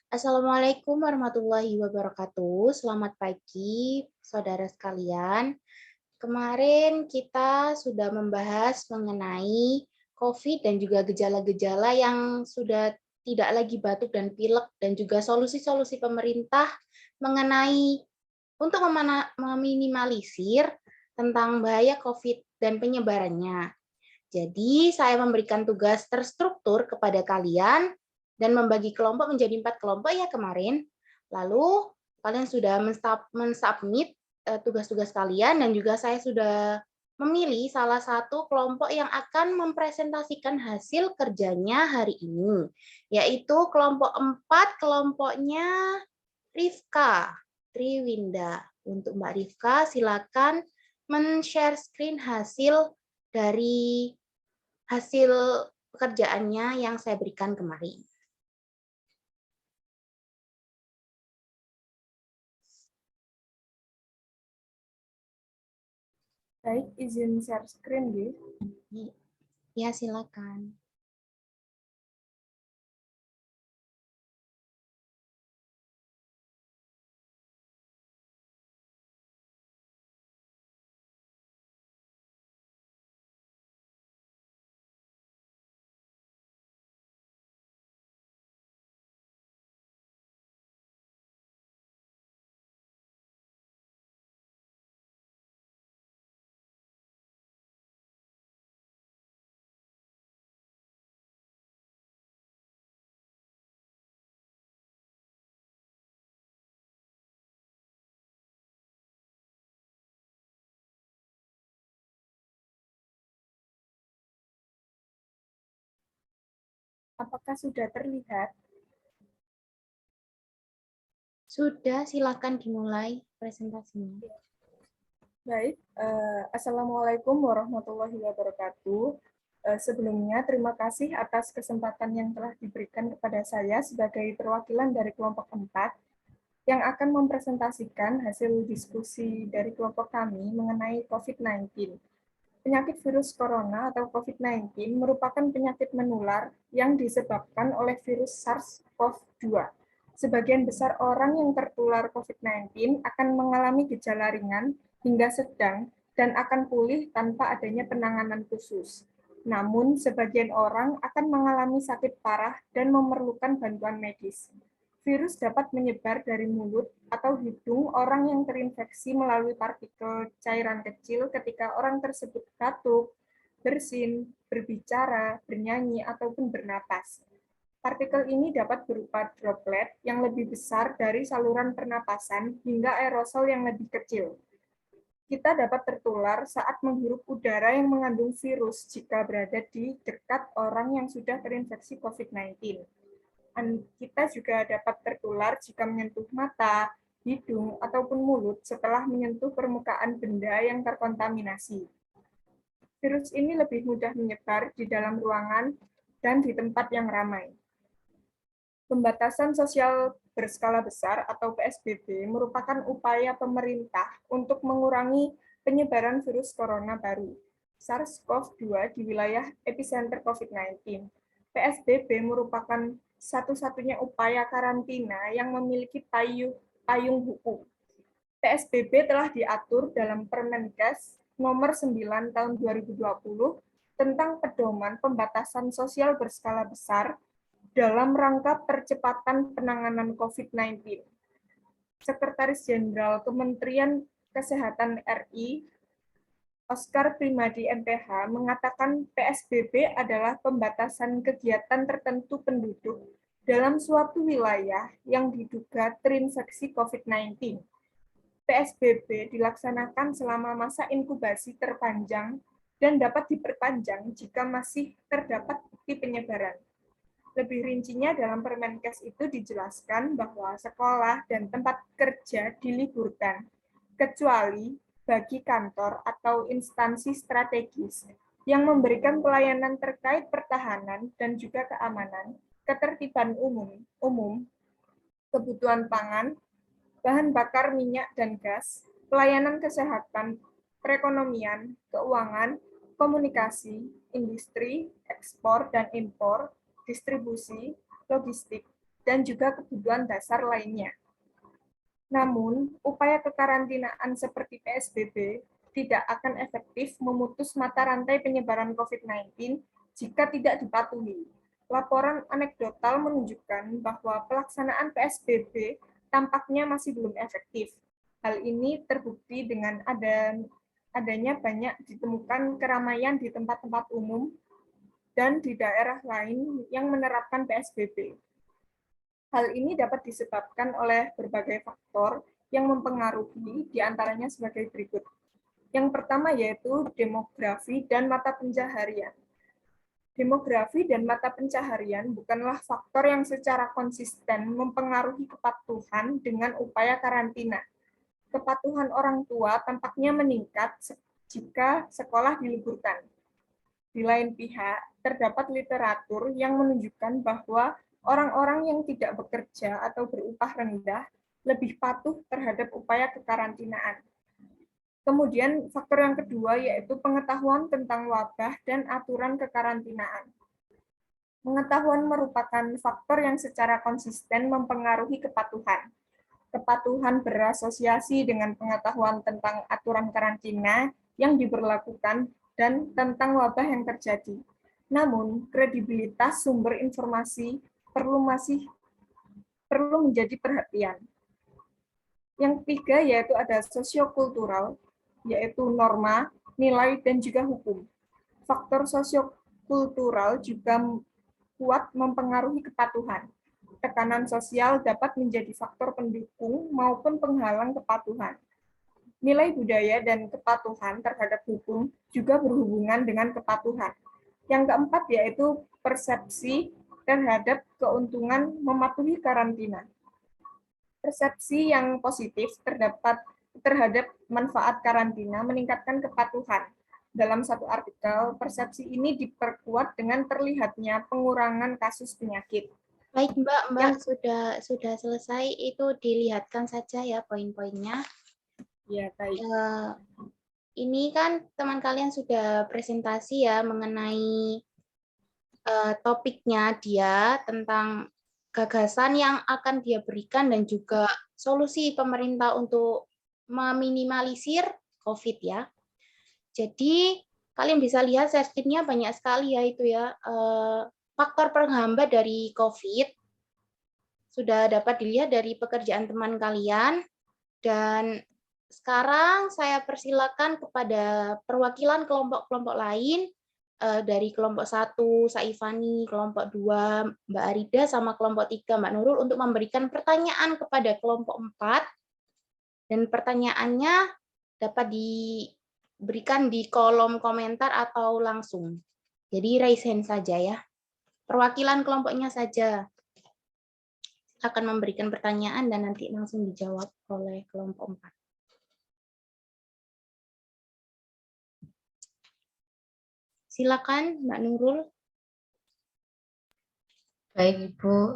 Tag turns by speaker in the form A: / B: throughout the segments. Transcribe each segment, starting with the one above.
A: Assalamualaikum warahmatullahi wabarakatuh. Selamat pagi, saudara sekalian. Kemarin kita sudah membahas mengenai COVID dan juga gejala-gejala yang sudah tidak lagi batuk dan pilek, dan juga solusi-solusi pemerintah mengenai untuk meminimalisir tentang bahaya COVID dan penyebarannya. Jadi, saya memberikan tugas terstruktur kepada kalian dan membagi kelompok menjadi 4 kelompok ya kemarin. Lalu, kalian sudah mensubmit tugas-tugas kalian, dan juga saya sudah memilih salah satu kelompok yang akan mempresentasikan hasil kerjanya hari ini, yaitu kelompok 4, kelompoknya Rifka Triwinda. Untuk Mbak Rifka, silakan men-share screen dari hasil pekerjaannya yang saya berikan kemarin.
B: Baik, izin share screen, Bu.
A: Ya, silakan.
B: Apakah sudah terlihat?
A: Sudah, silakan dimulai presentasinya.
B: Baik, Assalamualaikum warahmatullahi wabarakatuh. Sebelumnya, terima kasih atas kesempatan yang telah diberikan kepada saya sebagai perwakilan dari kelompok 4 yang akan mempresentasikan hasil diskusi dari kelompok kami mengenai COVID-19. Penyakit virus corona atau COVID-19 merupakan penyakit menular yang disebabkan oleh virus SARS-CoV-2. Sebagian besar orang yang tertular COVID-19 akan mengalami gejala ringan hingga sedang dan akan pulih tanpa adanya penanganan khusus. Namun, sebagian orang akan mengalami sakit parah dan memerlukan bantuan medis. Virus dapat menyebar dari mulut atau hidung orang yang terinfeksi melalui partikel cairan kecil ketika orang tersebut batuk, bersin, berbicara, bernyanyi, ataupun bernapas. Partikel ini dapat berupa droplet yang lebih besar dari saluran pernapasan hingga aerosol yang lebih kecil. Kita dapat tertular saat menghirup udara yang mengandung virus jika berada di dekat orang yang sudah terinfeksi COVID-19. Kita juga dapat tertular jika menyentuh mata, hidung, ataupun mulut setelah menyentuh permukaan benda yang terkontaminasi. Virus ini lebih mudah menyebar di dalam ruangan dan di tempat yang ramai. Pembatasan sosial berskala besar atau PSBB merupakan upaya pemerintah untuk mengurangi penyebaran virus corona baru, SARS-CoV-2 di wilayah epicenter COVID-19. PSBB merupakan satu-satunya upaya karantina yang memiliki payung hukum. PSBB telah diatur dalam Permenkes nomor 9 tahun 2020 tentang pedoman pembatasan sosial berskala besar dalam rangka percepatan penanganan COVID-19. Sekretaris Jenderal Kementerian Kesehatan RI, Oscar Primadi MPH, mengatakan PSBB adalah pembatasan kegiatan tertentu penduduk dalam suatu wilayah yang diduga terinfeksi COVID-19. PSBB dilaksanakan selama masa inkubasi terpanjang dan dapat diperpanjang jika masih terdapat bukti penyebaran. Lebih rincinya dalam Permenkes itu dijelaskan bahwa sekolah dan tempat kerja diliburkan, kecuali bagi kantor atau instansi strategis yang memberikan pelayanan terkait pertahanan dan juga keamanan, ketertiban umum, kebutuhan pangan, bahan bakar minyak dan gas, pelayanan kesehatan, perekonomian, keuangan, komunikasi, industri, ekspor dan impor, distribusi, logistik, dan juga kebutuhan dasar lainnya. Namun, upaya kekarantinaan seperti PSBB tidak akan efektif memutus mata rantai penyebaran COVID-19 jika tidak dipatuhi. Laporan anekdotal menunjukkan bahwa pelaksanaan PSBB tampaknya masih belum efektif. Hal ini terbukti dengan adanya banyak ditemukan keramaian di tempat-tempat umum dan di daerah lain yang menerapkan PSBB. Hal ini dapat disebabkan oleh berbagai faktor yang mempengaruhi, diantaranya sebagai berikut. Yang pertama yaitu demografi dan mata pencaharian. Demografi dan mata pencaharian bukanlah faktor yang secara konsisten mempengaruhi kepatuhan dengan upaya karantina. Kepatuhan orang tua tampaknya meningkat jika sekolah diliburkan. Di lain pihak, terdapat literatur yang menunjukkan bahwa orang-orang yang tidak bekerja atau berupah rendah lebih patuh terhadap upaya kekarantinaan. Kemudian faktor yang kedua yaitu pengetahuan tentang wabah dan aturan kekarantinaan. Pengetahuan merupakan faktor yang secara konsisten mempengaruhi kepatuhan. Kepatuhan berasosiasi dengan pengetahuan tentang aturan karantina yang diberlakukan dan tentang wabah yang terjadi. Namun, kredibilitas sumber informasi perlu menjadi perhatian. Yang ketiga yaitu ada sosiokultural, yaitu norma, nilai, dan juga hukum. Faktor sosiokultural juga kuat mempengaruhi kepatuhan. Tekanan sosial dapat menjadi faktor pendukung maupun penghalang kepatuhan. Nilai budaya dan kepatuhan terhadap hukum juga berhubungan dengan kepatuhan. Yang keempat yaitu persepsi terhadap keuntungan mematuhi karantina. Persepsi yang positif terhadap manfaat karantina meningkatkan kepatuhan. Dalam satu artikel, persepsi ini diperkuat dengan terlihatnya pengurangan kasus penyakit.
A: Baik, Mbak sudah selesai, itu dilihatkan saja ya poin-poinnya.
B: Ya, baik.
A: Ini kan teman kalian sudah presentasi ya mengenai topiknya dia tentang gagasan yang akan dia berikan dan juga solusi pemerintah untuk meminimalisir COVID ya. Jadi kalian bisa lihat slide-nya banyak sekali ya itu ya. Faktor penghambat dari COVID sudah dapat dilihat dari pekerjaan teman kalian, dan sekarang saya persilakan kepada perwakilan kelompok-kelompok lain, dari kelompok 1, Saifani, kelompok 2, Mbak Arida, sama kelompok 3, Mbak Nurul, untuk memberikan pertanyaan kepada kelompok 4, dan pertanyaannya dapat diberikan di kolom komentar atau langsung. Jadi raise hand saja ya. Perwakilan kelompoknya saja akan memberikan pertanyaan dan nanti langsung dijawab oleh kelompok 4. Silakan Mbak Nurul.
C: Baik Ibu,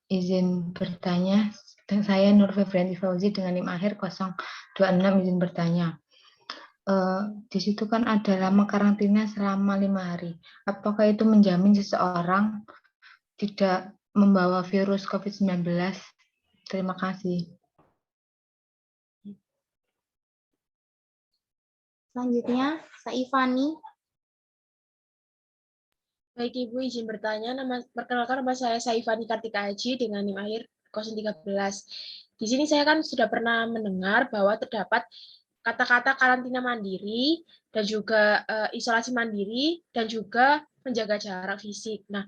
C: izin bertanya. Saya Nur Febrianti Fauzi dengan NIM akhir 026 izin bertanya. Di situ kan ada lama karantina selama 5 hari. Apakah itu menjamin seseorang tidak membawa virus COVID-19? Terima kasih.
A: Selanjutnya, Saifani.
D: Baik Ibu, izin bertanya. Perkenalkan nama saya Saifani Kartika Aji dengan NIM akhir 013. Di sini saya kan sudah pernah mendengar bahwa terdapat kata-kata karantina mandiri dan juga isolasi mandiri dan juga menjaga jarak fisik. Nah,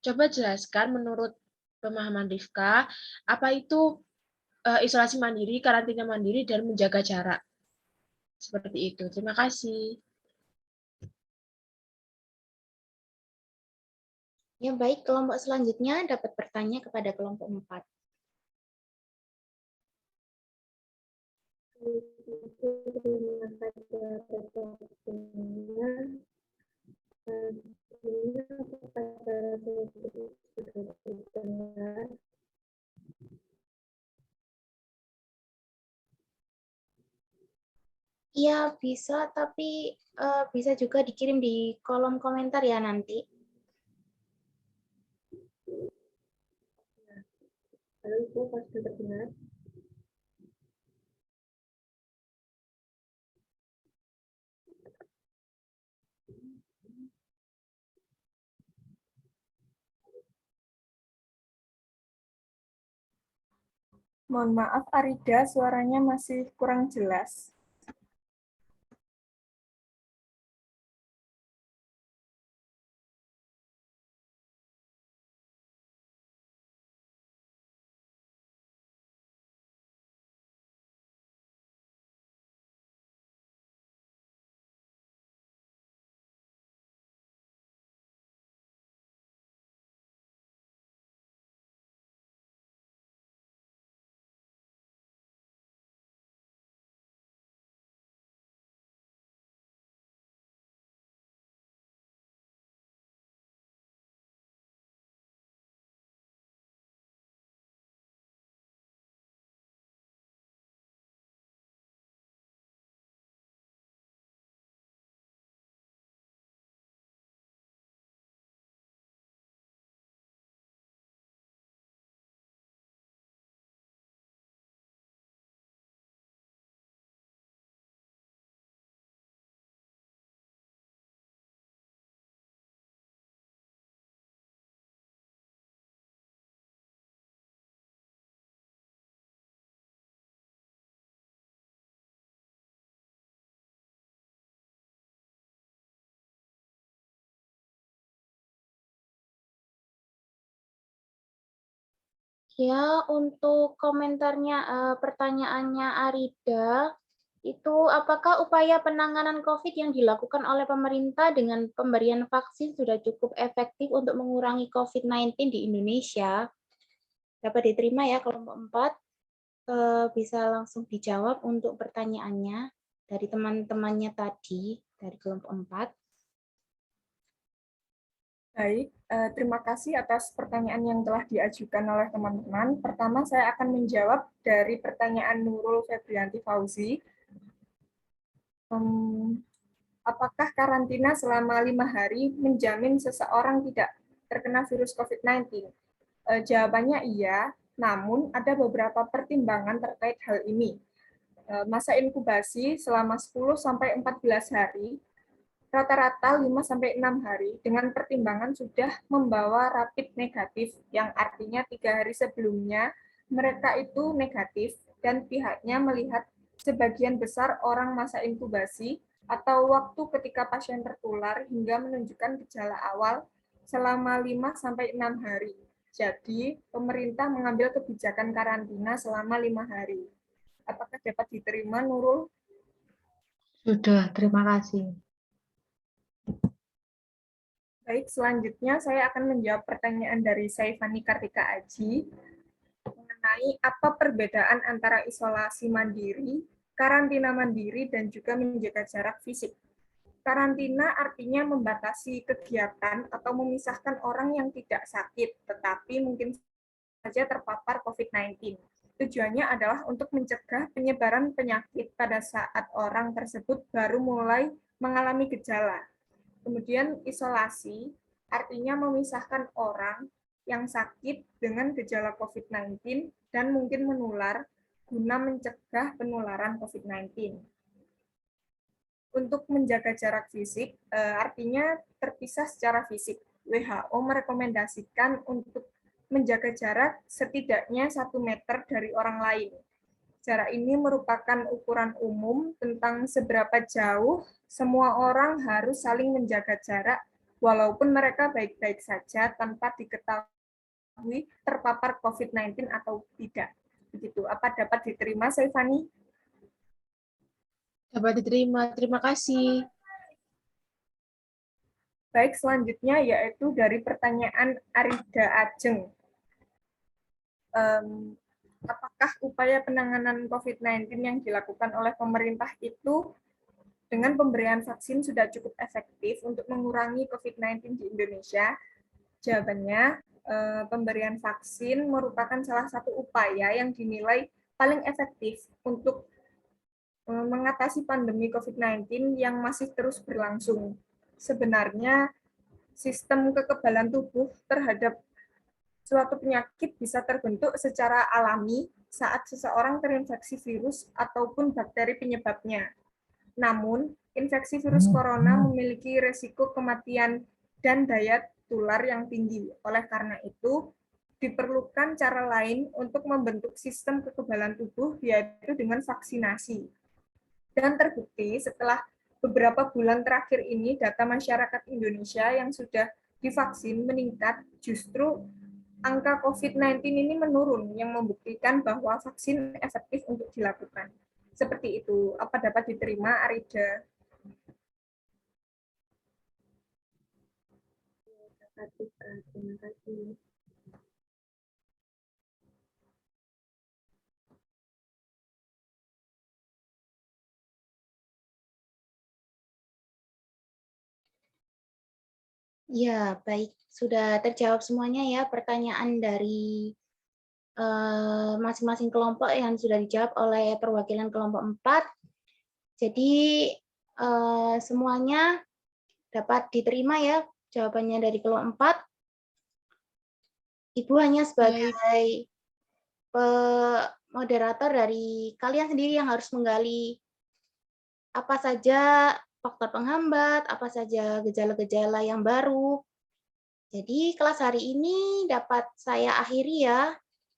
D: coba jelaskan menurut pemahaman Rifka, apa itu isolasi mandiri, karantina mandiri, dan menjaga jarak. Seperti itu. Terima kasih.
A: Ya, baik, kelompok selanjutnya dapat bertanya kepada kelompok 4. Iya, bisa, tapi bisa juga dikirim di kolom komentar ya nanti.
B: Halo Ibu, apakah sudah terdengar? Mohon maaf Arida, suaranya masih kurang jelas.
A: Ya, untuk komentarnya, pertanyaannya Arida, itu apakah upaya penanganan COVID yang dilakukan oleh pemerintah dengan pemberian vaksin sudah cukup efektif untuk mengurangi COVID-19 di Indonesia? Dapat diterima ya kelompok 4. Bisa langsung dijawab untuk pertanyaannya dari teman-temannya tadi, dari kelompok 4.
B: Baik, terima kasih atas pertanyaan yang telah diajukan oleh teman-teman. Pertama, saya akan menjawab dari pertanyaan Nurul Febrianti Fauzi. Apakah karantina selama 5 hari menjamin seseorang tidak terkena virus COVID-19? Jawabannya iya, namun ada beberapa pertimbangan terkait hal ini. Masa inkubasi selama 10-14 hari, rata-rata 5-6 hari dengan pertimbangan sudah membawa rapid negatif, yang artinya 3 hari sebelumnya mereka itu negatif dan pihaknya melihat sebagian besar orang masa inkubasi atau waktu ketika pasien tertular hingga menunjukkan gejala awal selama 5-6 hari. Jadi, pemerintah mengambil kebijakan karantina selama 5 hari. Apakah dapat diterima, Nurul?
C: Sudah, terima kasih.
B: Baik, selanjutnya saya akan menjawab pertanyaan dari Saifani Kartika Aji mengenai apa perbedaan antara isolasi mandiri, karantina mandiri, dan juga menjaga jarak fisik. Karantina artinya membatasi kegiatan atau memisahkan orang yang tidak sakit, tetapi mungkin saja terpapar COVID-19. Tujuannya adalah untuk mencegah penyebaran penyakit pada saat orang tersebut baru mulai mengalami gejala. Kemudian isolasi artinya memisahkan orang yang sakit dengan gejala COVID-19 dan mungkin menular guna mencegah penularan COVID-19. Untuk menjaga jarak fisik, artinya terpisah secara fisik. WHO merekomendasikan untuk menjaga jarak setidaknya 1 meter dari orang lain. Jarak ini merupakan ukuran umum tentang seberapa jauh semua orang harus saling menjaga jarak, walaupun mereka baik-baik saja tanpa diketahui terpapar COVID-19 atau tidak. Begitu. Apa dapat diterima, Saifani?
D: Dapat diterima. Terima kasih.
B: Baik, selanjutnya yaitu dari pertanyaan Arida Ajeng. Apakah upaya penanganan COVID-19 yang dilakukan oleh pemerintah itu dengan pemberian vaksin sudah cukup efektif untuk mengurangi COVID-19 di Indonesia? Jawabannya, pemberian vaksin merupakan salah satu upaya yang dinilai paling efektif untuk mengatasi pandemi COVID-19 yang masih terus berlangsung. Sebenarnya, sistem kekebalan tubuh terhadap Suatu penyakit bisa terbentuk secara alami saat seseorang terinfeksi virus ataupun bakteri penyebabnya. Namun, infeksi virus corona memiliki risiko kematian dan daya tular yang tinggi. Oleh karena itu, diperlukan cara lain untuk membentuk sistem kekebalan tubuh, yaitu dengan vaksinasi. Dan terbukti setelah beberapa bulan terakhir ini, data masyarakat Indonesia yang sudah divaksin meningkat, justru angka COVID-19 ini menurun, yang membuktikan bahwa vaksin efektif untuk dilakukan. Seperti itu. Apa dapat diterima, Arida? Terima kasih.
A: Ya, baik. Sudah terjawab semuanya ya pertanyaan dari masing-masing kelompok yang sudah dijawab oleh perwakilan kelompok 4. Jadi semuanya dapat diterima ya jawabannya dari kelompok 4. Ibu hanya sebagai moderator dari kalian sendiri yang harus menggali apa saja faktor penghambat, apa saja gejala-gejala yang baru. Jadi kelas hari ini dapat saya akhiri ya.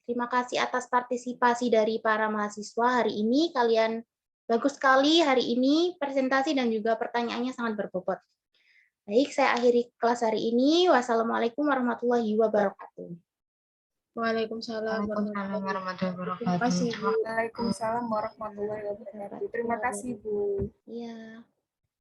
A: Terima kasih atas partisipasi dari para mahasiswa hari ini. Kalian bagus sekali hari ini, presentasi dan juga pertanyaannya sangat berbobot. Baik, saya akhiri kelas hari ini. Wassalamualaikum warahmatullahi wabarakatuh.
D: Waalaikumsalam
C: warahmatullahi wabarakatuh.
D: Terima kasih, Bu.
B: Waalaikumsalam warahmatullahi wabarakatuh. Terima kasih, Bu.
A: Iya.